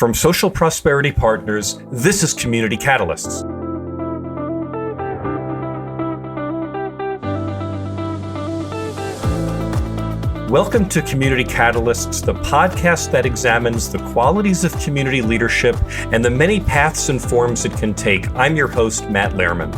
From Social Prosperity Partners, this is Community Catalysts. Welcome to Community Catalysts, the podcast that examines the qualities of community leadership and the many paths and forms it can take. I'm your host, Matt Lehrman.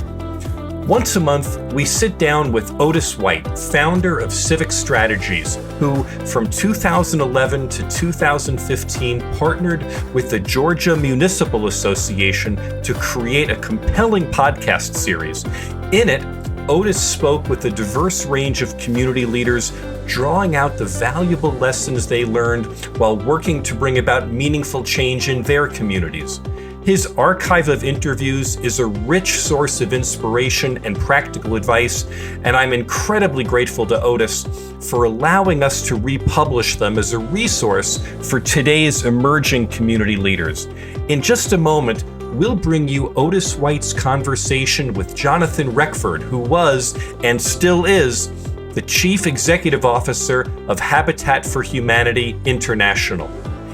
Once a month, we sit down with Otis White, founder of Civic Strategies, who from 2011 to 2015 partnered with the Georgia Municipal Association to create a compelling podcast series. In it, Otis spoke with a diverse range of community leaders, drawing out the valuable lessons they learned while working to bring about meaningful change in their communities. His archive of interviews is a rich source of inspiration and practical advice, and I'm incredibly grateful to Otis for allowing us to republish them as a resource for today's emerging community leaders. In just a moment, we'll bring you Otis White's conversation with Jonathan Reckford, who was and still is the Chief Executive Officer of Habitat for Humanity International.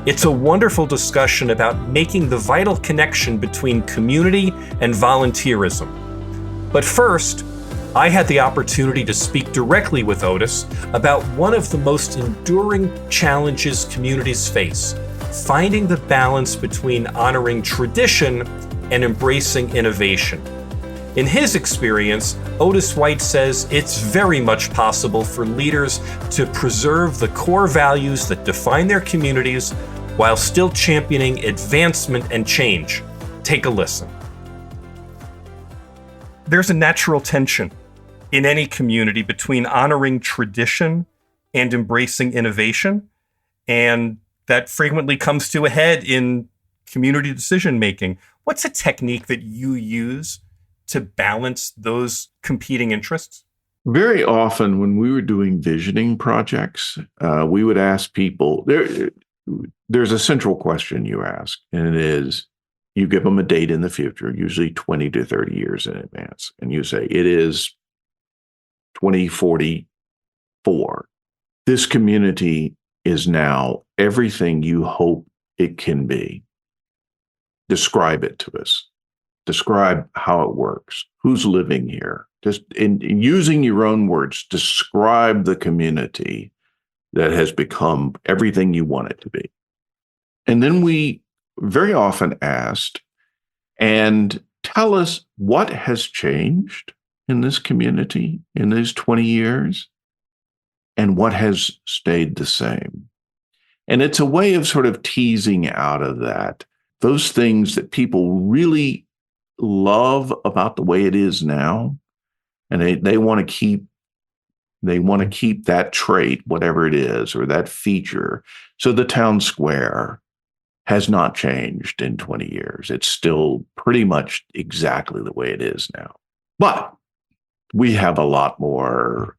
It's a wonderful discussion about making the vital connection between community and volunteerism. But first, I had the opportunity to speak directly with Otis about one of the most enduring challenges communities face: finding the balance between honoring tradition and embracing innovation. In his experience, Otis White says it's very much possible for leaders to preserve the core values that define their communities while still championing advancement and change. Take a listen. There's a natural tension in any community between honoring tradition and embracing innovation, and that frequently comes to a head in community decision making. What's a technique that you use to balance those competing interests? Very often when we were doing visioning projects, we would ask people, there's a central question you ask, and it is, you give them a date in the future, usually 20 to 30 years in advance, and you say, it is 2044. This community is now everything you hope it can be. Describe it to us. Describe how it works. Who's living here? Just in using your own words, describe the community that has become everything you want it to be. And then we very often asked, and tell us what has changed in this community in these 20 years and what has stayed the same. And it's a way of sort of teasing out of that those things that people really love about the way it is now, and they want to keep that trait, whatever it is, or that feature. So the town square has not changed in 20 years. It's still pretty much exactly the way it is now. But we have a lot more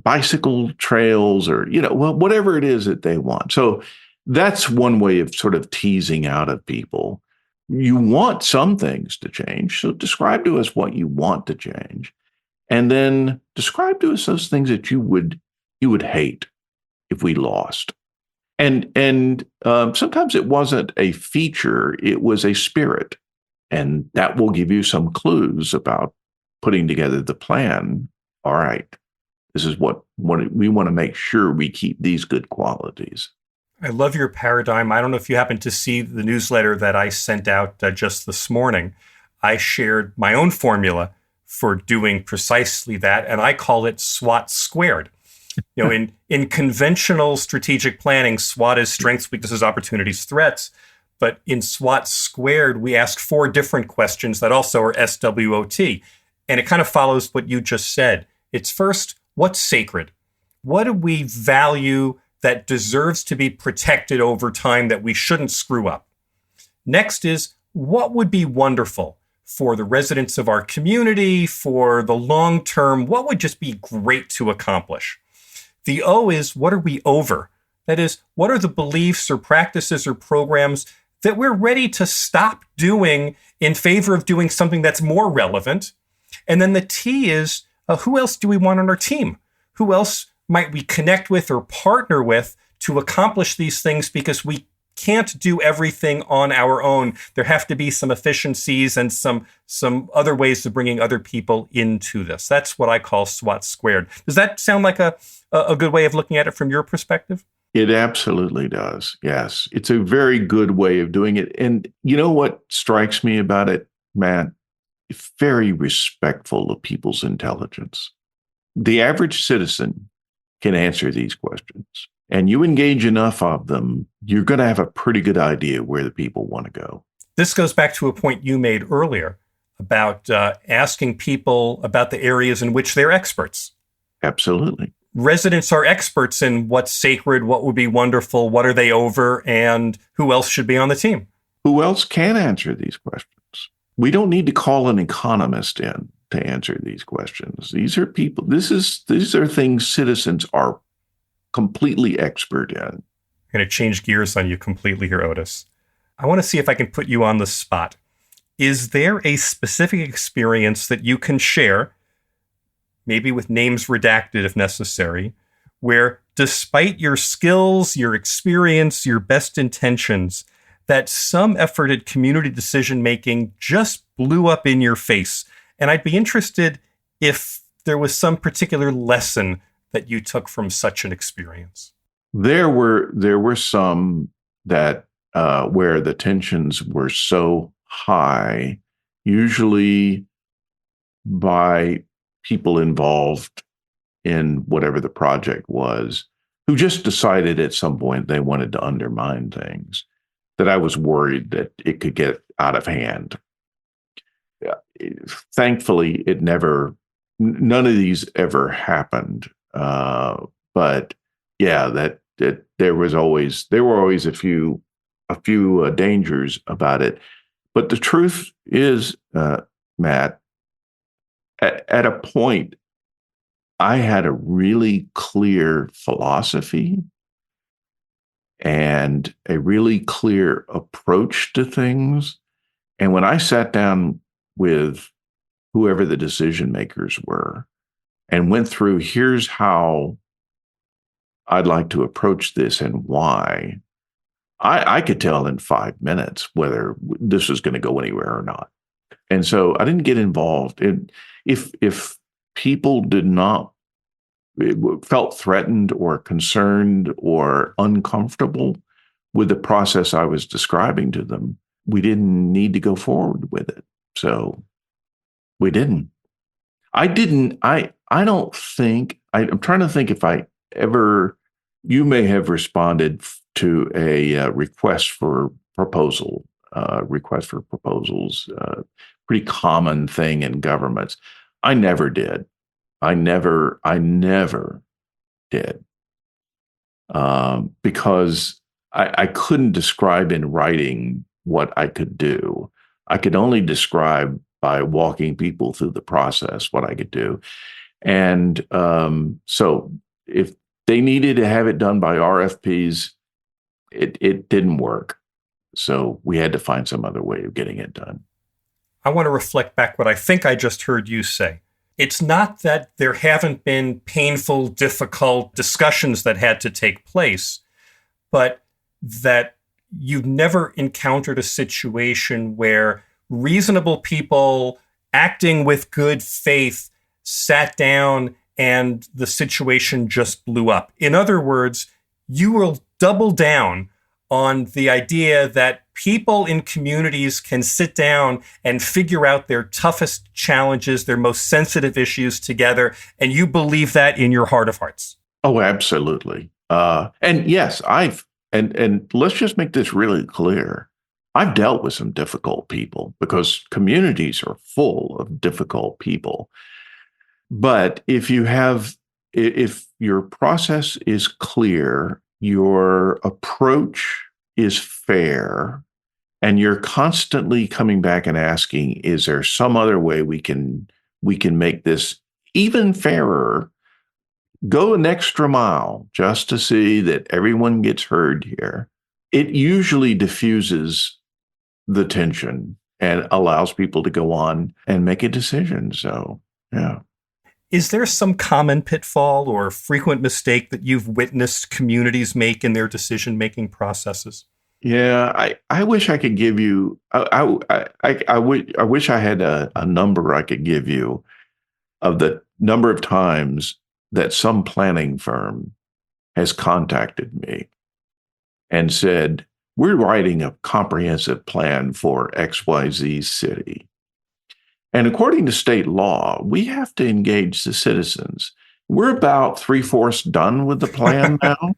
bicycle trails, or whatever it is that they want. So that's one way of sort of teasing out of people. You want some things to change, so describe to us what you want to change, and then describe to us those things that you would hate if we lost. And sometimes it wasn't a feature; it was a spirit, and that will give you some clues about putting together the plan. All right, this is what we want to make sure we keep these good qualities. I love your paradigm. I don't know if you happen to see the newsletter that I sent out just this morning. I shared my own formula for doing precisely that, and I call it SWOT squared. In conventional strategic planning, SWOT is strengths, weaknesses, opportunities, threats. But in SWOT squared, we ask 4 different questions that also are SWOT. And it kind of follows what you just said. It's first, what's sacred? What do we value that deserves to be protected over time that we shouldn't screw up? Next is, what would be wonderful for the residents of our community, for the long term? What would just be great to accomplish? The O is, what are we over? That is, what are the beliefs or practices or programs that we're ready to stop doing in favor of doing something that's more relevant? And then the T is, who else do we want on our team? Who else might we connect with or partner with to accomplish these things because we can't do everything on our own. There have to be some efficiencies and some other ways of bringing other people into this. That's what I call SWAT squared. Does that sound like a good way of looking at it from your perspective? It absolutely does. Yes. It's a very good way of doing it. And you know what strikes me about it, Matt? It's very respectful of people's intelligence. The average citizen can answer these questions. And you engage enough of them, you're going to have a pretty good idea where the people want to go. This goes back to a point you made earlier about asking people about the areas in which they're experts. Absolutely. Residents are experts in what's sacred, what would be wonderful, what are they over, and who else should be on the team. Who else can answer these questions? We don't need to call an economist in to answer these questions. These are people, these are things citizens are completely expert in. I'm going to change gears on you completely here, Otis. I want to see if I can put you on the spot. Is there a specific experience that you can share, maybe with names redacted if necessary, where despite your skills, your experience, your best intentions, that some effort at community decision-making just blew up in your face? And I'd be interested if there was some particular lesson that you took from such an experience. There were some that where the tensions were so high, usually by people involved in whatever the project was, who just decided at some point they wanted to undermine things, that I was worried that it could get out of hand. Thankfully, none of these ever happened. But yeah, that there were always a few dangers about it. But the truth is, Matt, at a point, I had a really clear philosophy and a really clear approach to things. And when I sat down with whoever the decision makers were and went through, here's how I'd like to approach this and why, I could tell in 5 minutes whether this was going to go anywhere or not. And so I didn't get involved. If people felt threatened or concerned or uncomfortable with the process I was describing to them, we didn't need to go forward with it. So we didn't. I don't think, I'm trying to think if you may have responded to a request for proposals, pretty common thing in governments. I never did. I never did. Because I couldn't describe in writing what I could do. I could only describe by walking people through the process what I could do. And so if they needed to have it done by RFPs, it didn't work. So we had to find some other way of getting it done. I want to reflect back what I think I just heard you say. It's not that there haven't been painful, difficult discussions that had to take place, but that you've never encountered a situation where reasonable people acting with good faith sat down and the situation just blew up. In other words, you will double down on the idea that people in communities can sit down and figure out their toughest challenges, their most sensitive issues together, and you believe that in your heart of hearts. Oh, absolutely. And yes, and let's just make this really clear. I've dealt with some difficult people because communities are full of difficult people. But if your process is clear, your approach is fair, and you're constantly coming back and asking, is there some other way we can make this even fairer? Go an extra mile just to see that everyone gets heard here. It usually diffuses the tension and allows people to go on and make a decision. So, yeah. Is there some common pitfall or frequent mistake that you've witnessed communities make in their decision-making processes? Yeah, I wish I could give you. I wish I had a number I could give you of the number of times that some planning firm has contacted me and said, "We're writing a comprehensive plan for XYZ city. And according to state law, we have to engage the citizens. We're about three-fourths done with the plan now."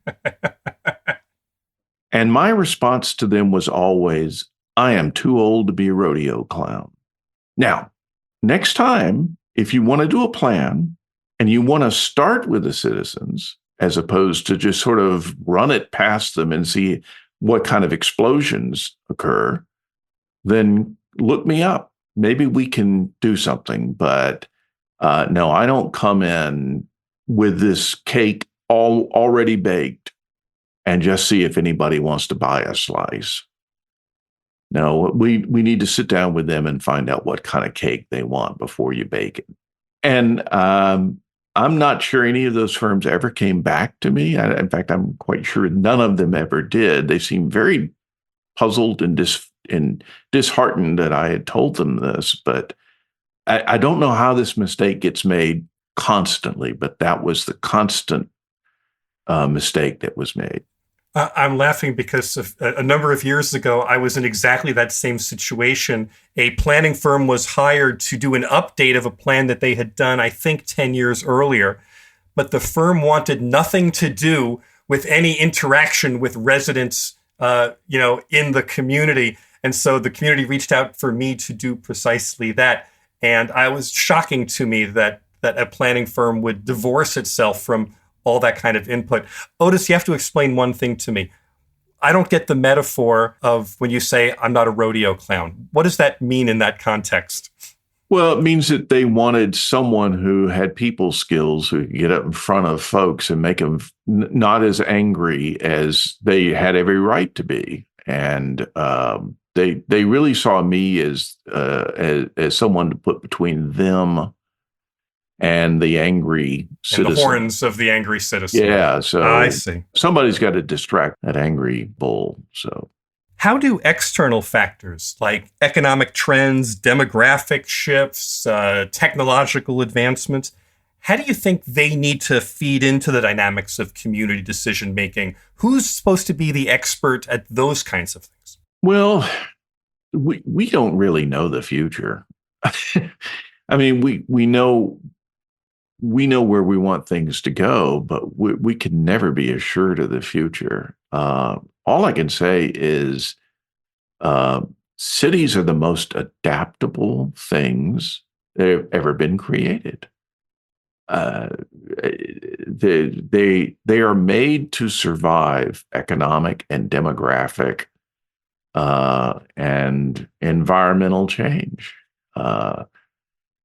And my response to them was always, "I am too old to be a rodeo clown." Now, next time, if you want to do a plan and you want to start with the citizens, as opposed to just sort of run it past them and see what kind of explosions occur, then look me up. Maybe we can do something. But no, I don't come in with this cake already baked and just see if anybody wants to buy a slice. No, we need to sit down with them and find out what kind of cake they want before you bake it. And I'm not sure any of those firms ever came back to me. In fact, I'm quite sure none of them ever did. They seemed very puzzled and disheartened that I had told them this. But I don't know how this mistake gets made constantly, but that was the constant mistake that was made. I'm laughing because a number of years ago, I was in exactly that same situation. A planning firm was hired to do an update of a plan that they had done, I think, 10 years earlier. But the firm wanted nothing to do with any interaction with residents, in the community. And so the community reached out for me to do precisely that. And it was shocking to me that a planning firm would divorce itself from all that kind of input. Otis, you have to explain one thing to me. I don't get the metaphor of when you say, "I'm not a rodeo clown." What does that mean in that context? Well, it means that they wanted someone who had people skills, who could get up in front of folks and make them not as angry as they had every right to be. And they really saw me as someone to put between them and the angry citizen. And the horns of the angry citizen. Yeah, so I see. Somebody's got to distract that angry bull. So how do external factors like economic trends, demographic shifts, technological advancements, how do you think they need to feed into the dynamics of community decision making? Who's supposed to be the expert at those kinds of things? Well, we don't really know the future. I mean, we know where we want things to go, but we can never be assured of the future. All I can say is cities are the most adaptable things that have ever been created. They are made to survive economic and demographic and environmental change.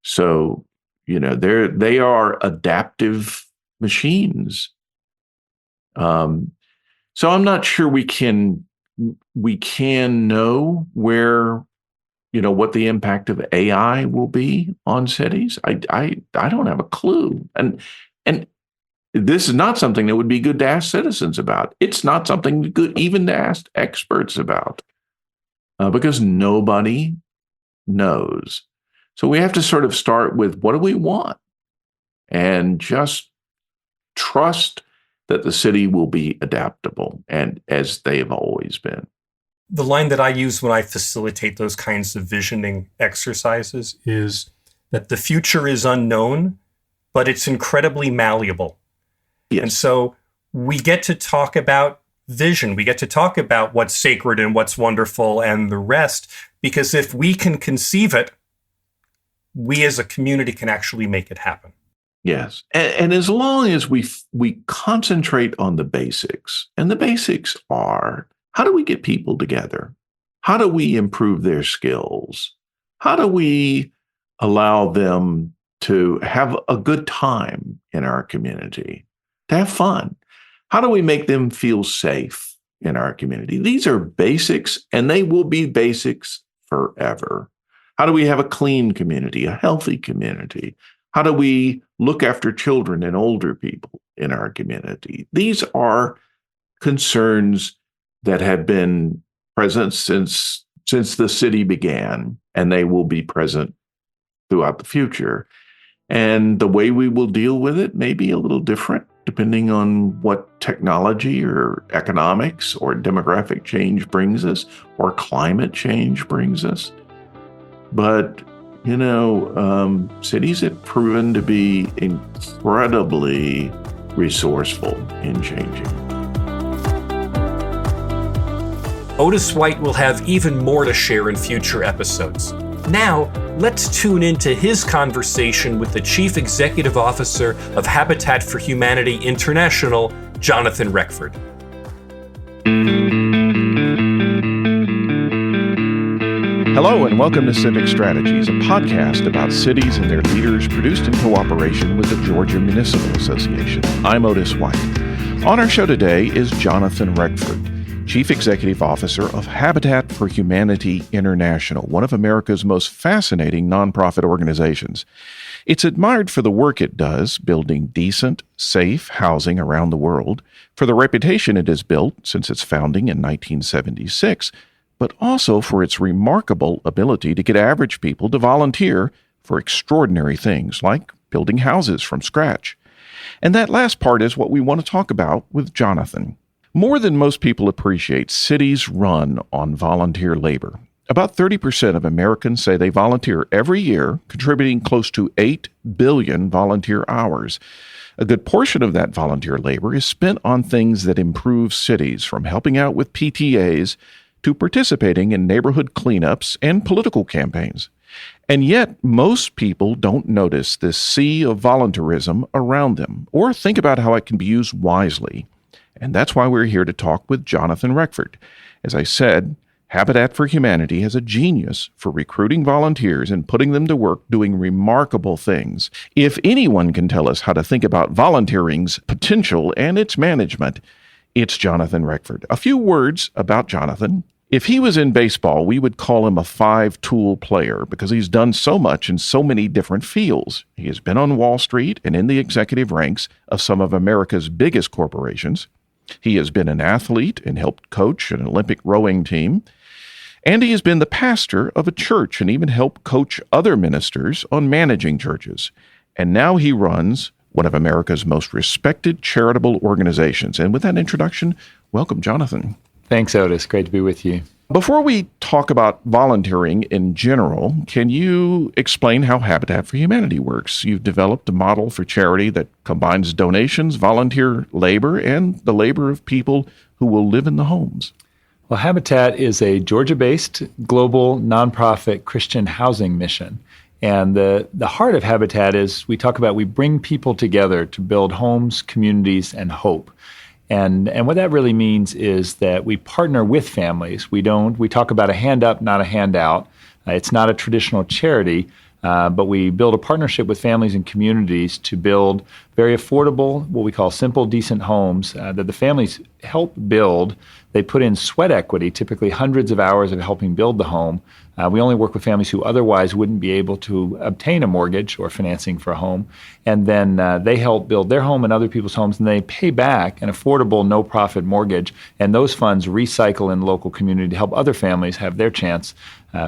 So they are adaptive machines. So I'm not sure we can know where, what the impact of AI will be on cities. I don't have a clue. And this is not something that would be good to ask citizens about. It's not something good even to ask experts about, because nobody knows. So we have to sort of start with, what do we want? And just trust that the city will be adaptable, and as they have always been. The line that I use when I facilitate those kinds of visioning exercises is that the future is unknown, but it's incredibly malleable. Yes. And so we get to talk about vision. We get to talk about what's sacred and what's wonderful and the rest, because if we can conceive it, we as a community can actually make it happen. Yes. And as long as we concentrate on the basics, and the basics are, how do we get people together? How do we improve their skills? How do we allow them to have a good time in our community, to have fun? How do we make them feel safe in our community? These are basics, and they will be basics forever. How do we have a clean community, a healthy community? How do we look after children and older people in our community? These are concerns that have been present since the city began, and they will be present throughout the future. And the way we will deal with it may be a little different depending on what technology or economics or demographic change brings us or climate change brings us. But, cities have proven to be incredibly resourceful in changing. Otis White will have even more to share in future episodes. Now, let's tune into his conversation with the Chief Executive Officer of Habitat for Humanity International, Jonathan Reckford. Hello and welcome to Civic Strategies, a podcast about cities and their leaders produced in cooperation with the Georgia Municipal Association. I'm Otis White. On our show today is Jonathan Reckford, Chief Executive Officer of Habitat for Humanity International, one of America's most fascinating nonprofit organizations. It's admired for the work it does, building decent, safe housing around the world, for the reputation it has built since its founding in 1976, but also for its remarkable ability to get average people to volunteer for extraordinary things like building houses from scratch. And that last part is what we want to talk about with Jonathan. More than most people appreciate, cities run on volunteer labor. About 30% of Americans say they volunteer every year, contributing close to 8 billion volunteer hours. A good portion of that volunteer labor is spent on things that improve cities, from helping out with PTAs to participating in neighborhood cleanups and political campaigns. And yet, most people don't notice this sea of volunteerism around them, or think about how it can be used wisely. And that's why we're here to talk with Jonathan Reckford. As I said, Habitat for Humanity has a genius for recruiting volunteers and putting them to work doing remarkable things. If anyone can tell us how to think about volunteering's potential and its management, it's Jonathan Reckford. A few words about Jonathan. If he was in baseball, we would call him a 5-tool player because he's done so much in so many different fields. He has been on Wall Street and in the executive ranks of some of America's biggest corporations. He has been an athlete and helped coach an Olympic rowing team. And he has been the pastor of a church and even helped coach other ministers on managing churches. And now he runs one of America's most respected charitable organizations. And with that introduction, welcome, Jonathan. Thanks, Otis. Great to be with you. Before we talk about volunteering in general, can you explain how Habitat for Humanity works? You've developed a model for charity that combines donations, volunteer labor, and the labor of people who will live in the homes. Well, Habitat is a Georgia-based global nonprofit Christian housing mission. And the heart of Habitat is we bring people together to build homes, communities, and hope. And what that really means is that we partner with families. We talk about a hand up, not a handout. It's not a traditional charity, but we build a partnership with families and communities to build very affordable, what we call simple, decent homes that the families help build. They put in sweat equity, typically hundreds of hours of helping build the home. We only work with families who otherwise wouldn't be able to obtain a mortgage or financing for a home. And then they help build their home and other people's homes, and they pay back an affordable, no-profit mortgage. And those funds recycle in the local community to help other families have their chance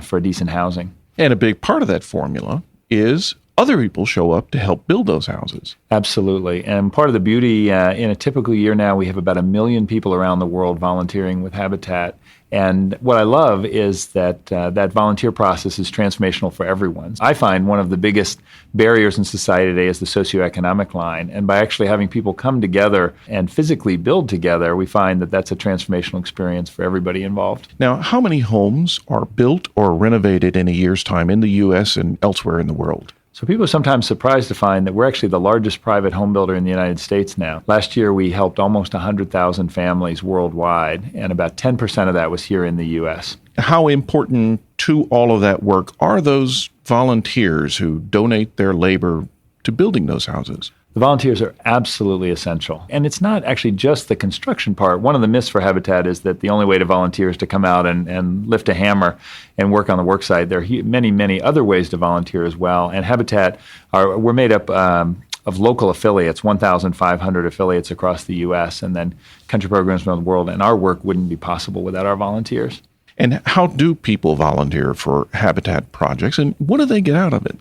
for decent housing. And a big part of that formula is other people show up to help build those houses. Absolutely. And part of the beauty, in a typical year now, we have about 1 million people around the world volunteering with Habitat. And what I love is that that volunteer process is transformational for everyone. I find one of the biggest barriers in society today is the socioeconomic line. And by actually having people come together and physically build together, we find that that's a transformational experience for everybody involved. Now, how many homes are built or renovated in a year's time in the U.S. and elsewhere in the world? So people are sometimes surprised to find that we're actually the largest private home builder in the United States now. Last year, we helped almost 100,000 families worldwide, and about 10% of that was here in the U.S. How important to all of that work are those volunteers who donate their labor to building those houses? The volunteers are absolutely essential. And it's not actually just the construction part. One of the myths for Habitat is that the only way to volunteer is to come out and lift a hammer and work on the work site. There are many, many other ways to volunteer as well. And Habitat, we're made up of local affiliates, 1,500 affiliates across the U.S., and then country programs around the world. And our work wouldn't be possible without our volunteers. And how do people volunteer for habitat projects, and what do they get out of it?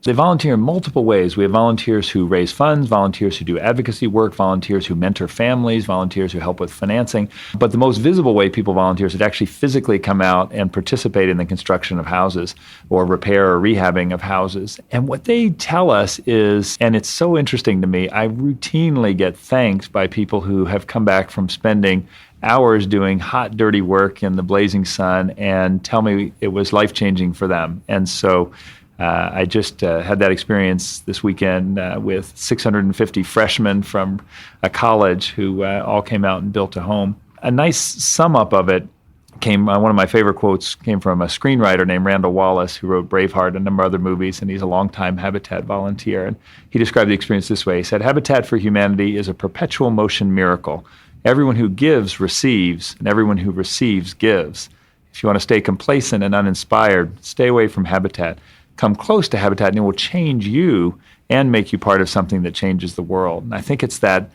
They volunteer in multiple ways. We have volunteers who raise funds, volunteers who do advocacy work, volunteers who mentor families, volunteers who help with financing. But the most visible way people volunteer is to actually physically come out and participate in the construction of houses or repair or rehabbing of houses. And what they tell us is, and it's so interesting to me, I routinely get thanked by people who have come back from spending hours doing hot, dirty work in the blazing sun and tell me it was life-changing for them. And so I just had that experience this weekend with 650 freshmen from a college who all came out and built a home. A nice sum up of it came, one of my favorite quotes came from a screenwriter named Randall Wallace, who wrote Braveheart and a number of other movies, and he's a longtime Habitat volunteer. And he described the experience this way. He said, "Habitat for Humanity is a perpetual motion miracle. Everyone who gives receives, and everyone who receives gives. If you want to stay complacent and uninspired, stay away from Habitat. Come close to Habitat and it will change you and make you part of something that changes the world." And I think it's that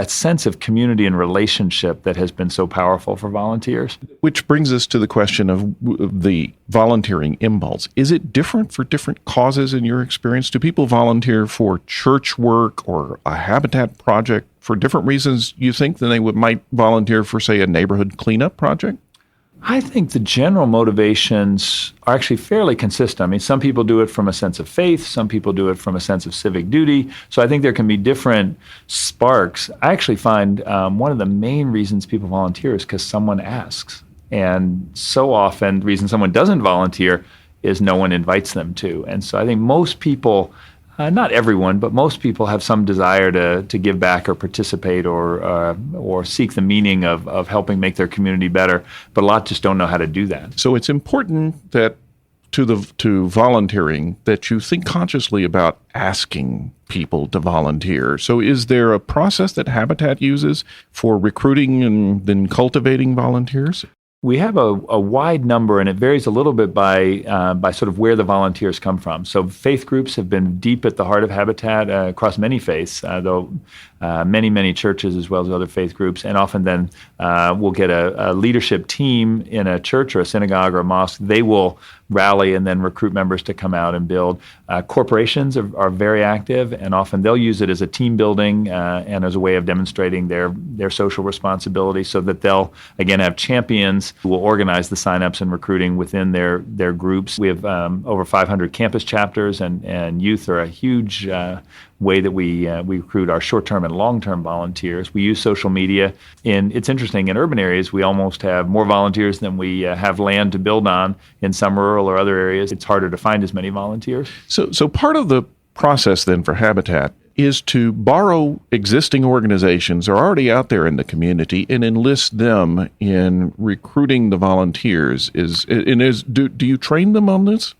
sense of community and relationship that has been so powerful for volunteers. Which brings us to the question of the volunteering impulse. Is it different for different causes in your experience? Do people volunteer for church work or a habitat project for different reasons, you think, than they might volunteer for, say, a neighborhood cleanup project? I think the general motivations are actually fairly consistent. I mean, some people do it from a sense of faith, some people do it from a sense of civic duty. So I think there can be different sparks. I actually find one of the main reasons people volunteer is because someone asks. And so often, the reason someone doesn't volunteer is no one invites them to. And so I think most people, not everyone, but most people have some desire to give back or participate or seek the meaning of helping make their community better, but a lot just don't know how to do that. So it's important that to volunteering that you think consciously about asking people to volunteer. So is there a process that Habitat uses for recruiting and then cultivating volunteers? We have a wide number, and it varies a little bit by sort of where the volunteers come from. So faith groups have been deep at the heart of Habitat across many faiths, though many churches as well as other faith groups. And often then we'll get a leadership team in a church or a synagogue or a mosque. They will rally and then recruit members to come out and build. Corporations are very active, and often they'll use it as a team building and as a way of demonstrating their social responsibility, so that they'll, again, have champions who will organize the signups and recruiting within their groups. We have over 500 campus chapters, and youth are a huge way that we recruit our short-term and long-term volunteers. We use social media. It's interesting, in urban areas, we almost have more volunteers than we have land to build on. In some rural or other areas, it's harder to find as many volunteers. So part of the process then for Habitat is to borrow existing organizations that are already out there in the community and enlist them in recruiting the volunteers. Do you train them on this?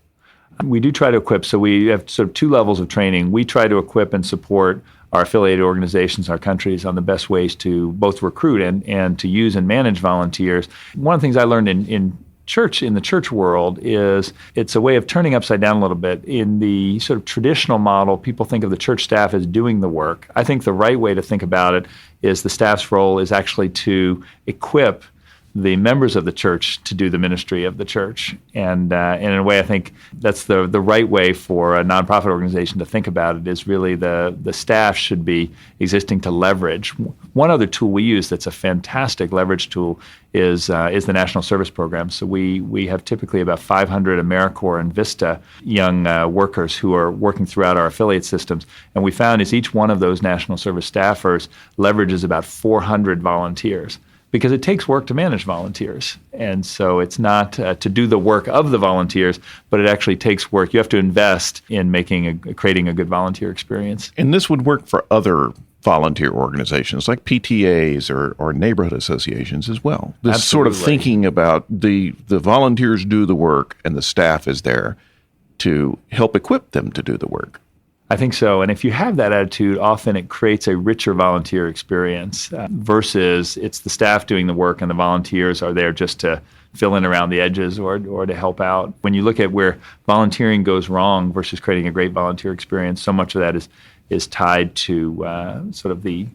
We do try to equip. So we have sort of two levels of training. We try to equip and support our affiliated organizations, our countries, on the best ways to both recruit and to use and manage volunteers. One of the things I learned in the church world is it's a way of turning upside down a little bit. In the sort of traditional model, people think of the church staff as doing the work. I think the right way to think about it is the staff's role is actually to equip the members of the church to do the ministry of the church. And in a way, I think that's the right way for a nonprofit organization to think about it, is really the staff should be existing to leverage. One other tool we use that's a fantastic leverage tool is the National Service Program. So we have typically about 500 AmeriCorps and Vista young workers who are working throughout our affiliate systems. And we found is each one of those National Service staffers leverages about 400 volunteers, because it takes work to manage volunteers. And so it's not to do the work of the volunteers, but it actually takes work. You have to invest in creating a good volunteer experience. And this would work for other volunteer organizations like PTAs or neighborhood associations as well. This Absolutely. Sort of thinking about the volunteers do the work and the staff is there to help equip them to do the work. I think so. And if you have that attitude, often it creates a richer volunteer experience versus it's the staff doing the work and the volunteers are there just to fill in around the edges or to help out. When you look at where volunteering goes wrong versus creating a great volunteer experience, so much of that is tied to sort of the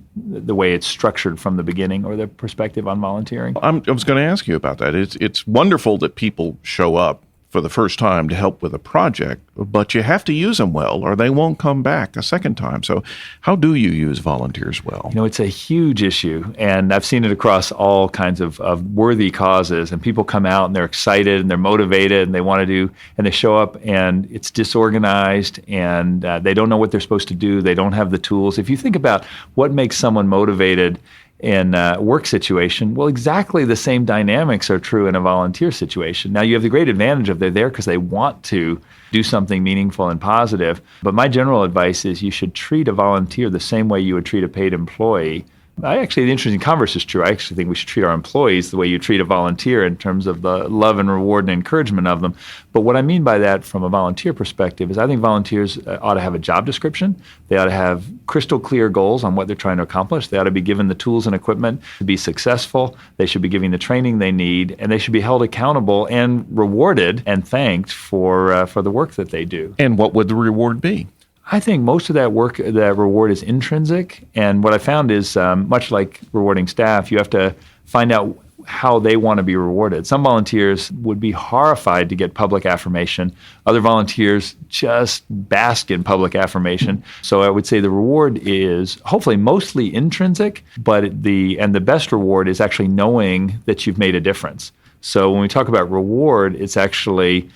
way it's structured from the beginning, or the perspective on volunteering. I was going to ask you about that. It's wonderful that people show up for the first time to help with a project, but you have to use them well or they won't come back a second time. So how do you use volunteers well? It's a huge issue, and I've seen it across all kinds of worthy causes, and people come out and they're excited and they're motivated and they want to do, and they show up and it's disorganized and they don't know what they're supposed to do. They don't have the tools. If you think about what makes someone motivated in a work situation, well, exactly the same dynamics are true in a volunteer situation. Now, you have the great advantage of they're there because they want to do something meaningful and positive. But my general advice is you should treat a volunteer the same way you would treat a paid employee. The interesting converse is true. I actually think we should treat our employees the way you treat a volunteer in terms of the love and reward and encouragement of them. But what I mean by that from a volunteer perspective is I think volunteers ought to have a job description. They ought to have crystal clear goals on what they're trying to accomplish. They ought to be given the tools and equipment to be successful. They should be given the training they need, and they should be held accountable and rewarded and thanked for the work that they do. And what would the reward be? I think most of that work, that reward is intrinsic. And what I found is much like rewarding staff, you have to find out how they want to be rewarded. Some volunteers would be horrified to get public affirmation. Other volunteers just bask in public affirmation. So I would say the reward is hopefully mostly intrinsic, but the best reward is actually knowing that you've made a difference. So when we talk about reward, it's actually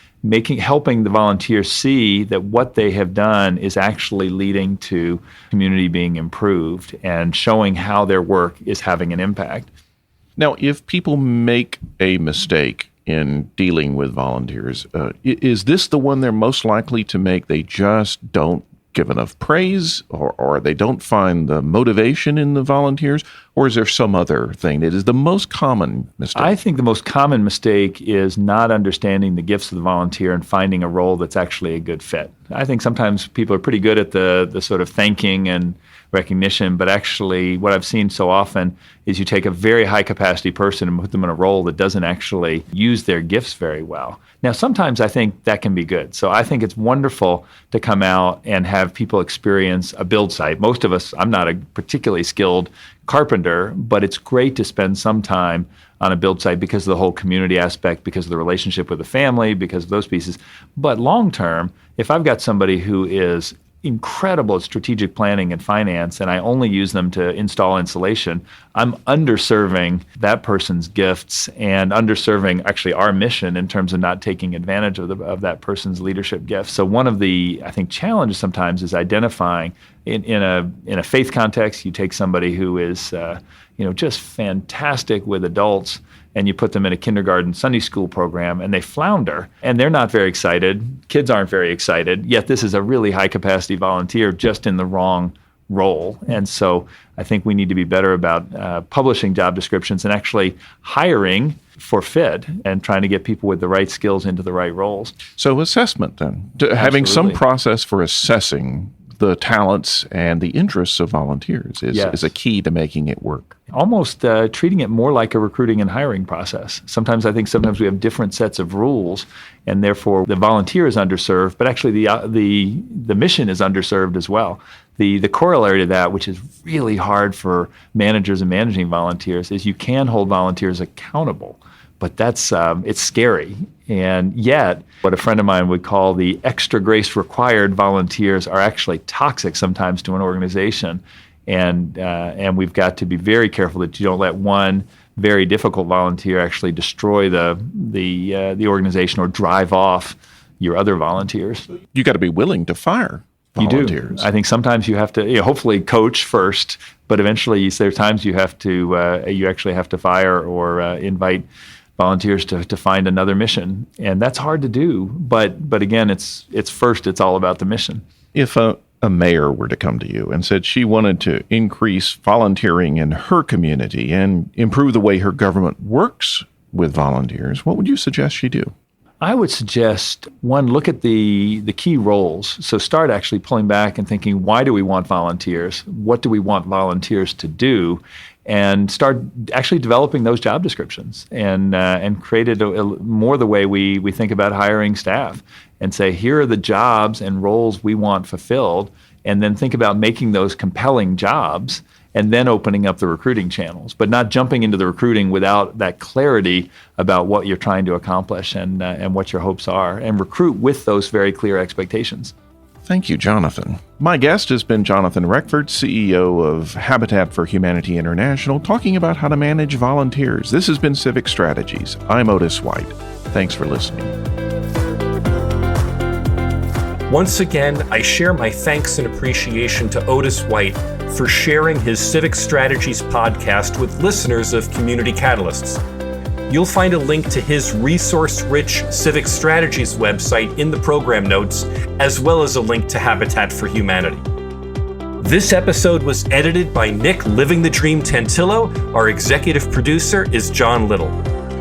helping the volunteers see that what they have done is actually leading to community being improved and showing how their work is having an impact. Now, if people make a mistake in dealing with volunteers, is this the one they're most likely to make? They just don't give enough praise, or they don't find the motivation in the volunteers, or is there some other thing that is the most common mistake? I think the most common mistake is not understanding the gifts of the volunteer and finding a role that's actually a good fit. I think sometimes people are pretty good at the sort of thanking and recognition, but actually what I've seen so often is you take a very high capacity person and put them in a role that doesn't actually use their gifts very well. Now, sometimes I think that can be good. So I think it's wonderful to come out and have people experience a build site. Most of us, I'm not a particularly skilled carpenter, but it's great to spend some time on a build site because of the whole community aspect, because of the relationship with the family, because of those pieces. But long term, if I've got somebody who is incredible at strategic planning and finance, and I only use them to install insulation, I'm underserving that person's gifts and underserving actually our mission in terms of not taking advantage of that person's leadership gifts. So one of the, I think, challenges sometimes is identifying in a faith context. You take somebody who is just fantastic with adults, and you put them in a kindergarten Sunday school program, and they flounder, and they're not very excited. Kids aren't very excited, yet this is a really high-capacity volunteer just in the wrong role. And so I think we need to be better about publishing job descriptions and actually hiring for fit and trying to get people with the right skills into the right roles. So assessment then, having some process for assessing the talents and the interests of volunteers is a key to making it work. Almost treating it more like a recruiting and hiring process. Sometimes we have different sets of rules, and therefore the volunteer is underserved, but actually the mission is underserved as well. The corollary to that, which is really hard for managers and managing volunteers, is you can hold volunteers accountable. But that's it's scary. And yet, what a friend of mine would call the extra grace required volunteers are actually toxic sometimes to an organization. And we've got to be very careful that you don't let one very difficult volunteer actually destroy the organization or drive off your other volunteers. You got to be willing to fire volunteers. You do. I think sometimes you have to, hopefully coach first, but eventually there are times you have to, you actually have to fire or invite volunteers to find another mission, and that's hard to do. But again, it's all about the mission. If a mayor were to come to you and said she wanted to increase volunteering in her community and improve the way her government works with volunteers, what would you suggest she do? I would suggest, one, look at the key roles. So start actually pulling back and thinking, why do we want volunteers? What do we want volunteers to do? And start actually developing those job descriptions and create it more the way we think about hiring staff, and say, here are the jobs and roles we want fulfilled, and then think about making those compelling jobs and then opening up the recruiting channels, but not jumping into the recruiting without that clarity about what you're trying to accomplish and what your hopes are, and recruit with those very clear expectations. Thank you, Jonathan. My guest has been Jonathan Reckford, CEO of Habitat for Humanity International, talking about how to manage volunteers. This has been Civic Strategies. I'm Otis White. Thanks for listening. Once again, I share my thanks and appreciation to Otis White for sharing his Civic Strategies podcast with listeners of Community Catalysts. You'll find a link to his resource-rich Civic Strategies website in the program notes, as well as a link to Habitat for Humanity. This episode was edited by Nick Living the Dream Tantillo. Our executive producer is John Little.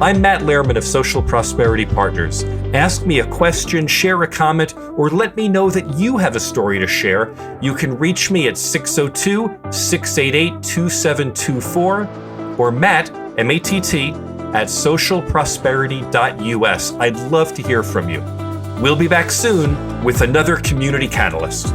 I'm Matt Lehrman of Social Prosperity Partners. Ask me a question, share a comment, or let me know that you have a story to share. You can reach me at 602-688-2724 or Matt, M-A-T-T, at socialprosperity.us. I'd love to hear from you. We'll be back soon with another Community Catalyst.